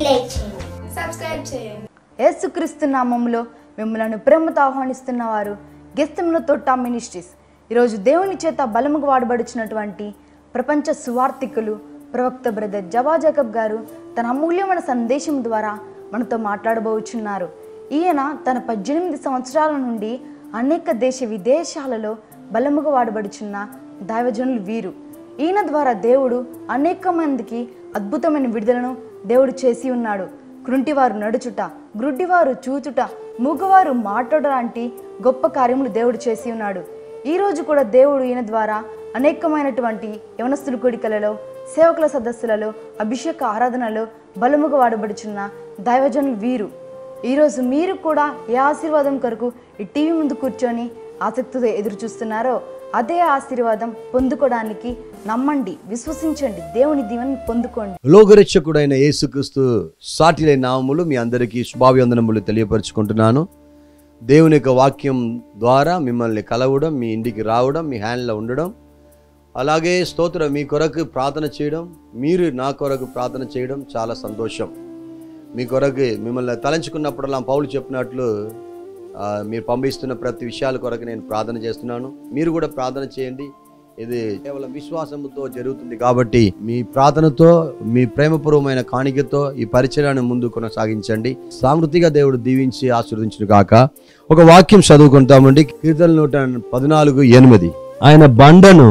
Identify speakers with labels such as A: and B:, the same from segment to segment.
A: Like చేయండి, subscribe చేయండి.
B: యేసుక్రీస్తు నామములో మిమ్మల్ని ప్రేమతో ఆహ్వానిస్తున్న వారు గెస్తెంలో తోట మినిస్ట్రీస్. ఈరోజు దేవుని చేత బలముగా వాడబడుచున్నటువంటి ప్రపంచ సువార్థికులు ప్రవక్త బ్రదర్ జబా జాకబ్ గారు తన అమూల్యమైన సందేశం ద్వారా మనతో మాట్లాడబోచున్నారు. ఈయన తన 18 సంవత్సరాల నుండి అనేక దేశ విదేశాలలో బలముగా వాడబడుచున్న దైవజనులు వీరు. ఈయన ద్వారా దేవుడు అనేక మందికి అద్భుతమైన విడుదలను దేవుడు చేసి ఉన్నాడు. కృంటివారు నడుచుట, గ్రుడ్డివారు చూచుట, మూగవారు మాట్లాడ లాంటి గొప్ప కార్యములు దేవుడు చేసి ఉన్నాడు. ఈరోజు కూడా దేవుడు ఈయన ద్వారా అనేకమైనటువంటి యవనస్తుల కూడికలలో, సేవకుల సదస్సులలో, అభిషేక ఆరాధనలో బలముగా వాడబడుచున్న దైవజనులు వీరు. ఈరోజు మీరు కూడా ఏ ఆశీర్వాదం కొరకు ఈ టీవీ ముందు కూర్చొని ఆసక్తితో ఎదురు చూస్తున్నారో అదే ఆశీర్వాదం పొందుకోవడానికి నమ్మండి, విశ్వసించండి, దేవుని దీవెనను పొందుకోండి.
C: లోకరక్షకుడైన యేసుక్రీస్తు సాటిలైన నామములు మీ అందరికీ శుభాభివందనములు తెలియపరుచుకుంటున్నాను. దేవుని యొక్క వాక్యం ద్వారా మిమ్మల్ని కలవడం, మీ ఇంటికి రావడం, మీ హ్యాండ్లో ఉండడం, అలాగే స్తోత్రం మీ కొరకు ప్రార్థన చేయడం, మీరు నా కొరకు ప్రార్థన చేయడం చాలా సంతోషం. మీ కొరకు మిమ్మల్ని తలంచుకున్నప్పుడల్లా పౌలు చెప్పినట్లు మీరు పంపిస్తున్న ప్రతి విషయాల కొరకు నేను ప్రార్థన చేస్తున్నాను. మీరు కూడా ప్రార్థన చేయండి. ఇది కేవలం విశ్వాసంతో జరుగుతుంది కాబట్టి మీ ప్రార్థనతో, మీ ప్రేమపూర్వమైన కాணிకతో ఈ పరిచయాన్ని ముందు కొనసాగించండి. సమృద్ధిగా దేవుడు దీవించి ఆశీర్వదించును గాక. ఒక వాక్యం చదువుకుంటామండి. కీర్తన 114:8. ఆయన బండను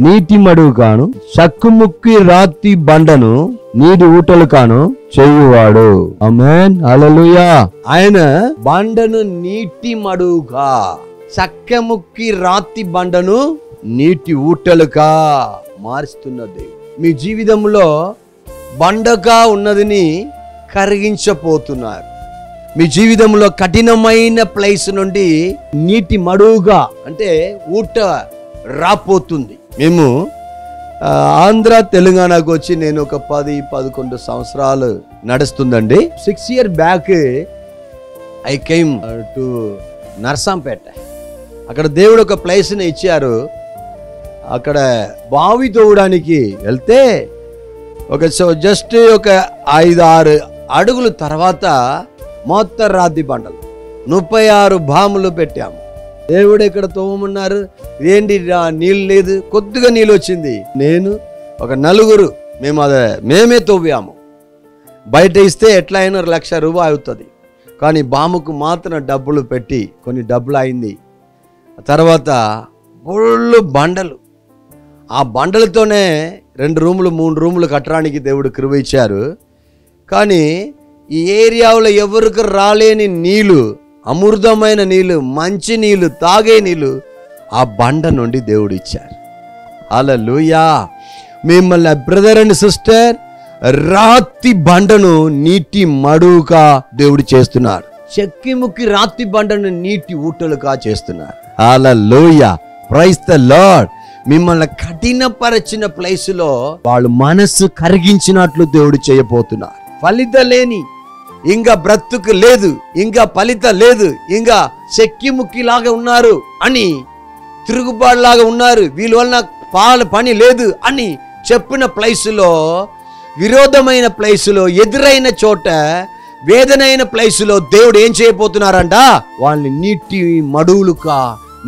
C: నీటి మడుగు కాను, చక్కుముక్కి రాతి బండను నీటి ఊటలు కాను చేయువాడు. ఆమేన్, హల్లెలూయా. ఆయన బండను నీటి మడుగుగా, చక్కముక్కి రాతి బండను నీటి ఊటలుగా మారుస్తున్న దేవుడు. మీ జీవితంలో బండగా ఉన్నదిని కరిగించబోతున్నారు. మీ జీవితంలో కఠినమైన ప్లేస్ నుండి నీటి మడుగుగా అంటే ఊట రాపోతుంది. మేము ఆంధ్ర తెలంగాణకు వచ్చి నేను ఒక 10-11 సంవత్సరాలు నడుస్తుందండి. 6 years back I came to Narsampet. అక్కడ దేవుడు ఒక ప్లేస్ని ఇచ్చారు. అక్కడ బావి తవ్వడానికి వెళ్తే జస్ట్ ఒక 5-6 అడుగుల తర్వాత మొత్తం రాతి బండలు 36 బాములు పెట్టాము. దేవుడు ఎక్కడ తవ్వమన్నారు, ఏంటి నీళ్ళు లేదు, కొద్దిగా నీళ్ళు వచ్చింది. నేను ఒక 4 మేమే తవ్వాము. బయట ఇస్తే ఎట్లా అయినా 1,00,000 రూపాయలు అవుతుంది. కానీ బాముకు మాత్రం డబ్బులు పెట్టి కొన్ని డబ్బులు అయింది. తర్వాత బొళ్ళు బండలు, ఆ బండలతోనే 2 రూములు 3 రూములు కట్టడానికి దేవుడు కృప ఇచ్చారు. కానీ ఈ ఏరియాలో ఎవరికి రాలేని నీళ్ళు, అమృతమైన నీళ్ళు, మంచి నీళ్ళు, తాగే నీళ్ళు ఆ బండ నుండి దేవుడు ఇచ్చారు. హల్లెలూయా. మిమ్మల్ని బ్రదర్ అండ్ సిస్టర్ రాతి బండను నీటి మడుగుగా దేవుడు చేస్తున్నారు. చెక్కిముక్కి రాతి బండను నీటి ఊటలుగా చేస్తున్నారు. హల్లెలూయా, ప్రైజ్ ద లార్డ్. మిమ్మల్ని కఠినపరచిన ప్లేసులో వాళ్ళు మనస్సు కరిగించినట్లు దేవుడు చేయబోతున్నారు. ఫలితం లేని, ఇంకా బ్రతుకు లేదు, ఇంకా ఫలితం లేదు, ఇంకా చెక్కిముక్కిలాగా ఉన్నారు అని, తిరుగుబాటులాగా ఉన్నారు, వీళ్ళ వలన పని లేదు అని చెప్పిన ప్లేసులో, విరోధమైన ప్లేసులో, ఎదురైన చోట, వేదనైన ప్లేసులో దేవుడు ఏం చేయబోతున్నారంట, వాళ్ళని నీటి మడుగులుగా,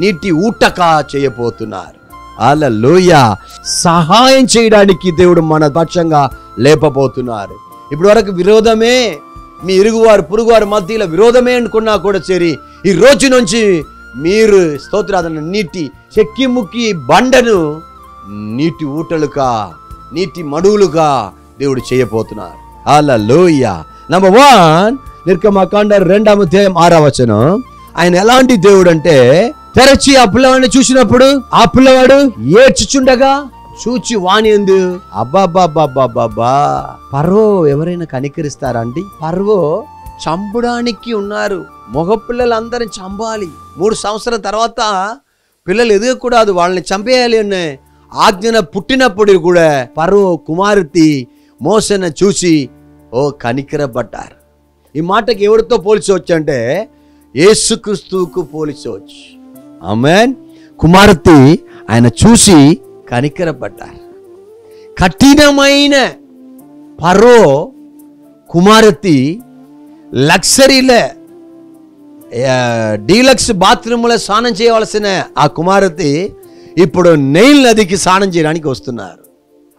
C: నీటి ఊటగా చేయబోతున్నారు. హల్లెలూయా. సహాయం చేయడానికి దేవుడు మన పక్షంగా లేపబోతున్నారు. ఇప్పటి వరకు విరోధమే, మీ ఇరుగువారు పొరుగువారి మధ్యలో విరోధమే అనుకున్నా కూడా సరే, ఈ రోజు నుంచి మీరు స్తోత్రాదన నీటి చెక్కిముక్కి బండను నీటి ఊటలుగా, నీటి మడుగులుగా దేవుడు చేయబోతున్నారు. హల్లెలూయా. నంబర్ 1 నిర్గమకాండ 2:6. ఆయన ఎలాంటి దేవుడు అంటే, తెరచి ఆ పిల్లవాడిని చూసినప్పుడు ఆ పిల్లవాడు ఏడ్చుచుండగా చూచి వాణి ఎందు అబ్బాబాబాబాబా. పర్వో ఎవరైనా కనికరిస్తారా అండి? పర్వో చంపడానికి ఉన్నారు. మగ పిల్లలందరిని చంపాలి. 3 సంవత్సరాల తర్వాత పిల్లలు ఎదగకూడదు, వాళ్ళని చంపేయాలి అనే ఆజ్ఞన పుట్టినప్పుడు కూడా పర్వో కుమార్తె మోసను చూసి కనికరపడ్డారు. ఈ మాటకి ఎవరితో పోల్చవచ్చు అంటే యేసుక్రీస్తుకు పోల్చవచ్చు. ఆమేన్. కుమార్తె ఆయన చూసి కనికరపడ్డారు. కఠినమైన ఫరో కుమారతి లగ్జరీలే డీలక్స్ బాత్రూంలో స్నానం చేయవలసిన ఆ కుమారతి ఇప్పుడు నైల్ నదికి స్నానం చేయడానికి వస్తున్నారు.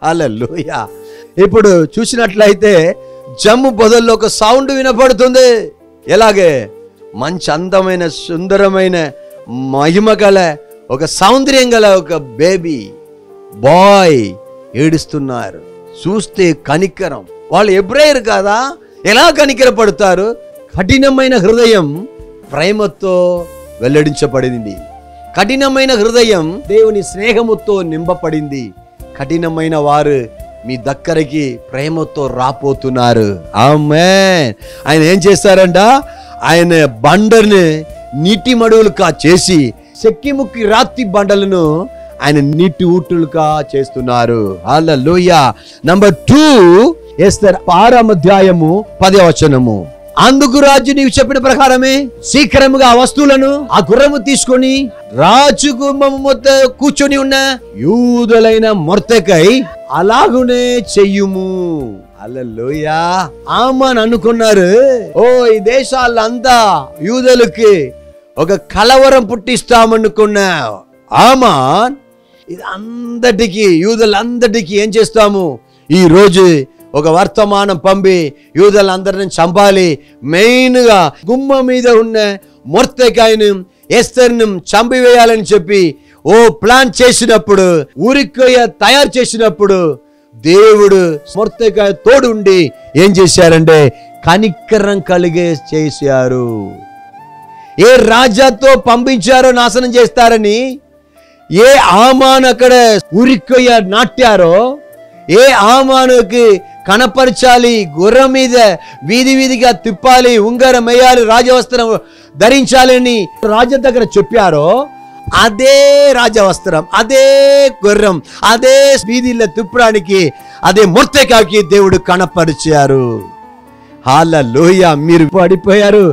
C: హల్లెలూయా. ఇప్పుడు చూసినట్లయితే జమ్ము పొదల్లో ఒక సౌండ్ వినపడుతుంది. ఎలాగే మంచి అందమైన సుందరమైన మహిమ గల ఒక సౌందర్యం గల ఒక బేబీ బాయ్ ఏడుస్తున్నారు. చూస్తే కనికరం. వాళ్ళు ఎబ్రాయరు కాదా, ఎలా కనికరపడతారు? కఠినమైన హృదయం ప్రేమతో వెల్లడించబడింది. కఠినమైన హృదయం దేవుని స్నేహముతో నింపబడింది. కఠినమైన వారు మీ దగ్గరికి ప్రేమతో రాపోతున్నారు. ఆమేన్. ఆయన ఏం చేస్తారంట? ఆయన బండని నీటి మడుగులుగా చేసి చెక్కిముక్కి రాతి బండలను ఆయన నీటి ఊటులుగా చేస్తున్నారు. హల్లెలూయా. నంబర్ 2 ఎస్తేర్ 6వ అధ్యాయము 10వ వచనము. అందుకు రాజు నీవు చెప్పిన ప్రకారమే శీఘ్రముగా ఆ వస్తువులను ఆ గుర్రము తీసుకొని రాజు గుమ్మము వద్ద కూర్చొని ఉన్న యూదులైన మొర్దెకై అలాగునే చెయ్యుము. హల్లెలూయా. ఆమన్ అనుకున్నారు, ఓ ఈ దేశాలంతా యూదులకి ఒక కలవరం పుట్టిస్తామనుకున్నా. ఆమన్ ఇది అందటికీ యూదులందరికీ ఏం చేస్తాము, ఈ రోజు ఒక వర్తమానం పంపి యూదులందరిని చంపాలి. మెయిన్గా గుమ్మ మీద ఉన్న మొర్దెకైను ఎస్తేరును చంపివేయాలని చెప్పి ఓ ప్లాన్ చేసినప్పుడు, ఊరికొయ్య తయారు చేసినప్పుడు దేవుడు మొర్దెకై తోడుండి ఏం చేశారంటే కనికరం కలిగే చేశారు. ఏ రాజాతో పంపించారో నాశనం చేస్తారని, ఏ ఆమాన్ అక్కడ ఊరికొయ్య నాట్యారో, ఏ ఆమానుకి కనపరచాలి, గుర్రం మీద వీధి వీధిగా తిప్పాలి, ఉంగరం వేయాలి, రాజవస్త్రం ధరించాలని రాజు దగ్గర చెప్పారో అదే రాజవస్త్రం, అదే గుర్రం, అదే వీధిలో తిప్పడానికి అదే మొర్దెకైకి దేవుడు కనపరిచారు. హల్లెలూయా. మీరు పడిపోయారు,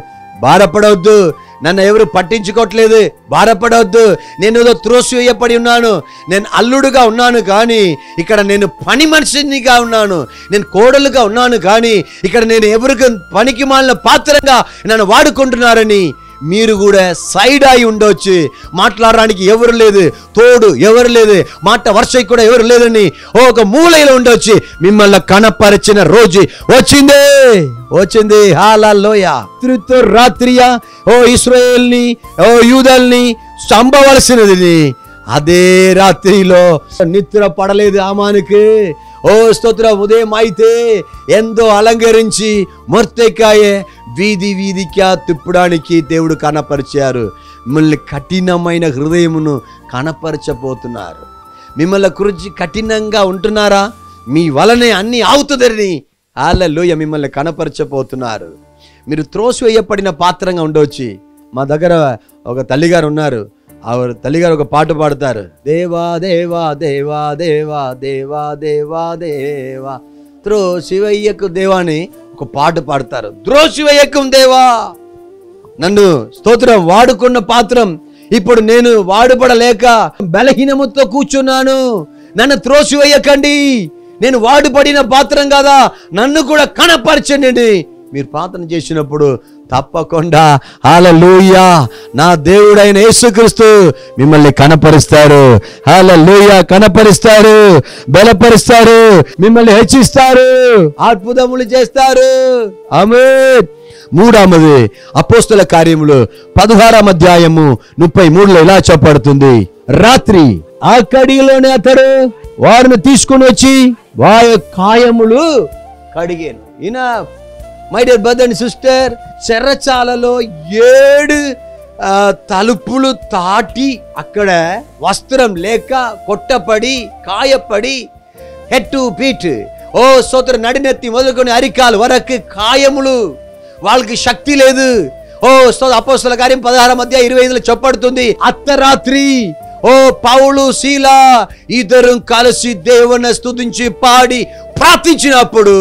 C: బాధపడవద్దు. నన్ను ఎవరు పట్టించుకోవట్లేదు, బాధపడవద్దు. నేను ఏదో త్రోసివేయబడి ఉన్నాను, నేను అల్లుడుగా ఉన్నాను కానీ ఇక్కడ నేను పని మనిషినిగా ఉన్నాను, నేను కోడలుగా ఉన్నాను కానీ ఇక్కడ నేను ఎవరికి పనికి మాలిన పాత్రగా నన్ను వాడుకుంటున్నారని మీరు కూడా సైడ్ అయి ఉండొచ్చు. మాట్లాడడానికి ఎవరు లేదు, తోడు ఎవరు లేదు, మాట వర్ష కూడా ఎవరు లేదని ఒక మూలలో ఉండొచ్చు. మిమ్మల్ని కనపరిచిన రోజు వచ్చింది, వచ్చింది. హల్లెలూయా. రాత్రియా ఓ ఇశ్రాయేల్ని, ఓ యూదుల్ని చంపవలసినది. అదే రాత్రిలో నిద్ర పడలేదు ఆమానికి. ఓ స్తోత్రం. ఉదయం అయితే ఎంతో అలంకరించి మొర్దెకై వీధి వీధిగా తిప్పడానికి దేవుడు కనపరిచారు. మిమ్మల్ని కఠినమైన హృదయమును కనపరచబోతున్నారు. మిమ్మల్ని గురించి కఠినంగా ఉంటున్నారా, మీ వలనే అన్ని అవుతుందని హల్లెలూయా మిమ్మల్ని కనపరచబోతున్నారు. మీరు త్రోసివేయబడిన పాత్రంగా ఉండవచ్చు. మా దగ్గర ఒక తల్లిగారు ఉన్నారు. ఆ తల్లిగారు ఒక పాట పాడతారు. దేవా దేవా దేవా దేవా దేవా దేవా దేవా త్రోసివేయకు దేవా అని ఒక పాట పాడతారు. త్రోసివేయకు దేవా, నన్ను స్తోత్రం వాడుకున్న పాత్రం ఇప్పుడు నేను వాడుపడలేక బలహీనముతో కూర్చున్నాను, నన్ను త్రోసివేయకండి, నేను వాడుపడిన పాత్రం కదా, నన్ను కూడా కనపరచండి. మీరు ప్రార్థన చేసినప్పుడు తప్పకుండా హల్లెలూయా నా దేవుడైన యేసుక్రీస్తు మిమ్మల్ని కనపరుస్తారు. హల్లెలూయా. కనపరుస్తారు, బలపరుస్తారు, మిమ్మల్ని హెచ్చిస్తారు, అద్భుతములు చేస్తారు. ఆమేన్. 3వ అపోస్తల కార్యములు 16వ అధ్యాయము 33లో ఇలా చెప్పబడుతుంది. రాత్రి ఆ కడిలోనే అతడు వారిని తీసుకుని వచ్చి వారి కాయములు కడిగాను. ఈయన my dear brother and sister, చెరచాలలో 7 తలుపులు దాటి అక్కడ వస్త్రం లేక కొట్టపడి కాయపడి హెడ్ టు ఫీట్, ఓ స్తోత్రం, నడినెత్తి మొదలుకొని అరికాలు వరకు కాయములు. వాళ్ళకి శక్తి లేదు. ఓ స్తోత్రం. అపోస్తల కార్యం 16వ అధ్యాయం 25లో చెప్పబడుతుంది. అర్ధరాత్రి ఓ పౌలు శీల ఇద్దరు కలిసి దేవుని స్తుతించి పాడి ప్రార్థించినప్పుడు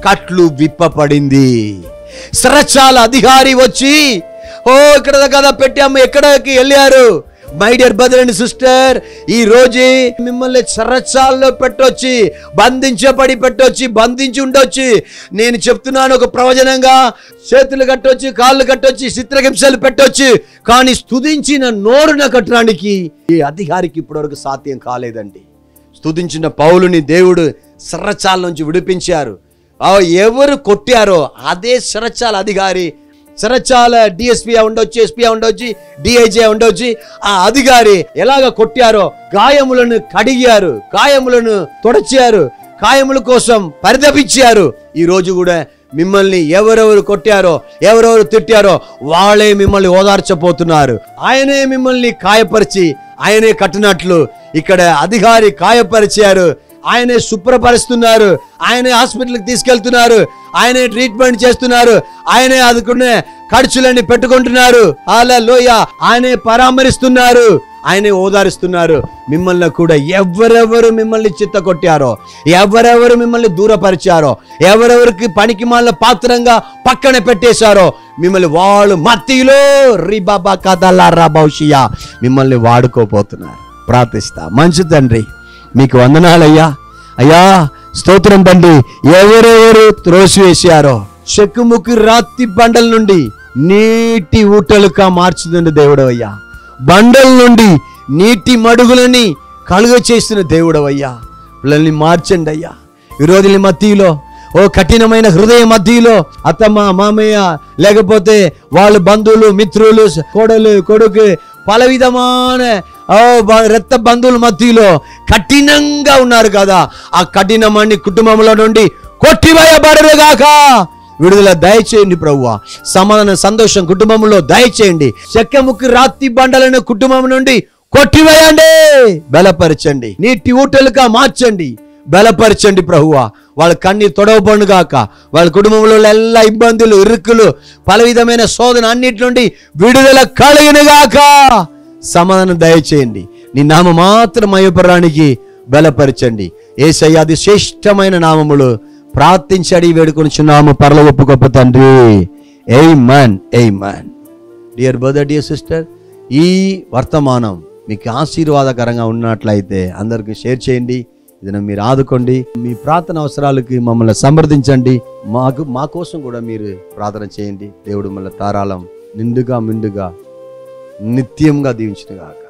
C: కట్లు విప్పబడింది. చెరచాల అధికారి వచ్చి, ఓ ఇక్కడ కదా పెట్టాము, ఎక్కడికి వెళ్ళారు, my dear brother and sister, ఈ రోజు మిమ్మల్ని చెరచాల్లో పెట్టొచ్చి, బంధించబడి పెట్టొచ్చి, బంధించి ఉండొచ్చు. నేను చెప్తున్నాను ఒక ప్రవచనంగా, చేతులు కట్టొచ్చు, కాళ్ళు కట్టొచ్చు, చిత్రహింసలు పెట్టొచ్చు, కానీ స్తుతించిన నోరున కట్టడానికి ఈ అధికారికి ఇప్పటివరకు సాధ్యం కాలేదండి. స్తుతించిన పౌలుని దేవుడు చెరచాల నుంచి విడిపించారు. ఎవరు కొట్టారో అదే చెరచాల అధికారి, చెరచాల డిఎస్పీ ఉండొచ్చు, ఎస్పీ ఉండొచ్చు, డిఐజీ ఉండొచ్చు, ఆ అధికారి ఎలాగ కొట్టారో గాయములను కడిగారు, గాయములను తొడచారు, గాయముల కోసం పరితపించారు. ఈ రోజు కూడా మిమ్మల్ని ఎవరెవరు కొట్టారో, ఎవరెవరు తిట్టారో వాళ్ళే మిమ్మల్ని ఓదార్చబోతున్నారు. ఆయనే మిమ్మల్ని కాయపరిచి ఆయనే కట్టినట్లు ఇక్కడ అధికారి కాయపరిచారు. ఆయనే శుభ్రపరుస్తున్నారు, ఆయనే హాస్పిటల్కి తీసుకెళ్తున్నారు, ఆయనే ట్రీట్మెంట్ చేస్తున్నారు, ఆయనే అదుకునే ఖర్చులన్నీ పెట్టుకుంటున్నారు. హల్లెలూయా. ఆయనే పరామరిస్తున్నారు, ఆయనే ఓదారుస్తున్నారు. మిమ్మల్ని కూడా ఎవరెవరు మిమ్మల్ని చిత్త కొట్టారో, ఎవరెవరు మిమ్మల్ని దూరపరిచారో, ఎవరెవరికి పనికి మాల పాత్రంగా పక్కన పెట్టేశారో మిమ్మల్ని వాళ్ళు మత్తిలో రిబాబా కదల్లా రాబౌషియా మిమ్మల్ని వాడుకోపోతున్నారు. ప్రార్థిస్తా. మంచి తండ్రి, మీకు వందనాలయ్యా. అయ్యా స్తోత్రం తండ్రి. ఎవరెవరు త్రోసివేశారో చెక్కుముక్కు రాతి బండల నుండి నీటి ఊటలుగా మార్చుదండి దేవుడవయ్యా. బండల నుండి నీటి మడుగులని కలుగ చేసిన దేవుడవయ్యా. పిల్లల్ని మార్చండి అయ్యా. విరోధుల మధ్యలో, ఓ కఠినమైన హృదయ మధ్యలో అత్తమ్మ, మామయ్య, లేకపోతే వాళ్ళ బంధువులు, మిత్రులు, కోడలు, కొడుకు, పల విధమైన రక్త బంధువుల మధ్యలో కఠినంగా ఉన్నారు కదా, ఆ కఠినమని కుటుంబంలో నుండి కొట్టివేయబడరుగాక. విడుదల దయచేయండి ప్రభువా. సమాధాన సంతోషం కుటుంబంలో దయచేయండి. చెక్కముక్కి రాతి బండలను కుటుంబం నుండి కొట్టివేయండి, బలపరచండి, నీటి ఊటలుగా మార్చండి, బలపరచండి ప్రభువా. వాళ్ళ కన్నీరు తొడవబడును గాక. వాళ్ళ కుటుంబంలో എല്ലാ ఇబ్బందులు, ఇరుకులు, పల విధమైన శోధన అన్నిటి నుండి విడుదల కలిగిన గాక. సమాధానం దయచేయండి. నీ నామ మాత్రం మయపరానికి బలపరచండి. యేసయ్య అతి శ్రేష్టమైన నామములు ప్రార్థించి అడిగి వేడుకొనుచున్నాము పరలోకపు గొప్ప తండ్రి. ఆమేన్, ఆమేన్. డియర్ బ్రదర్, డియర్ సిస్టర్, ఈ వర్తమానం మీకు ఆశీర్వాదకరంగా ఉన్నట్లయితే అందరికీ షేర్ చేయండి. ఇది మీరు ఆదుకోండి. మీ ప్రార్థన అవసరాలకి మమ్మల్ని సంప్రదించండి. మా కోసం కూడా మీరు ప్రార్థన చేయండి. దేవుడు మళ్ళీ తారాళం నిండుగా నిత్యంగా దీవించును గాక.